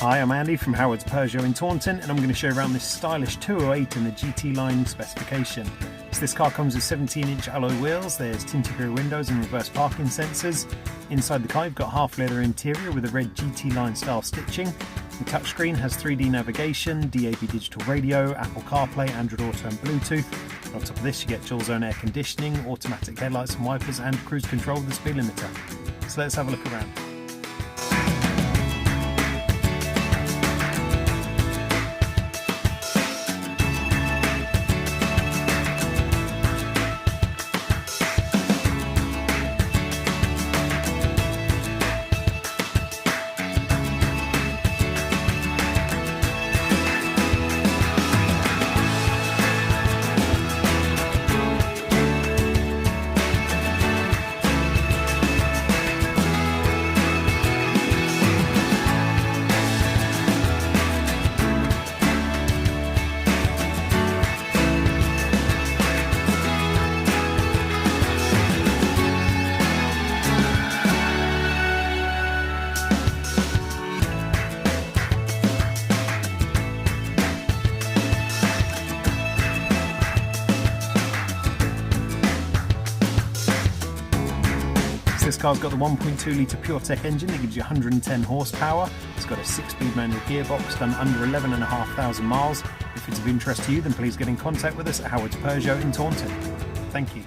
Hi, I'm Andy from Howard's Peugeot in Taunton, and I'm going to show you around this stylish 208 in the GT line specification. So this car comes with 17-inch alloy wheels, there's tinted rear windows and reverse parking sensors. Inside the car you've got half leather interior with a red GT line style stitching. The touchscreen has 3D navigation, DAB digital radio, Apple CarPlay, Android Auto and Bluetooth. On top of this you get dual zone air conditioning, automatic headlights and wipers and cruise control with the speed limiter. So let's have a look around. This car's got the 1.2 litre PureTech engine that gives you 110 horsepower. It's got a 6-speed manual gearbox done under 11,500 miles. If it's of interest to you, then please get in contact with us at Howard's Peugeot in Taunton. Thank you.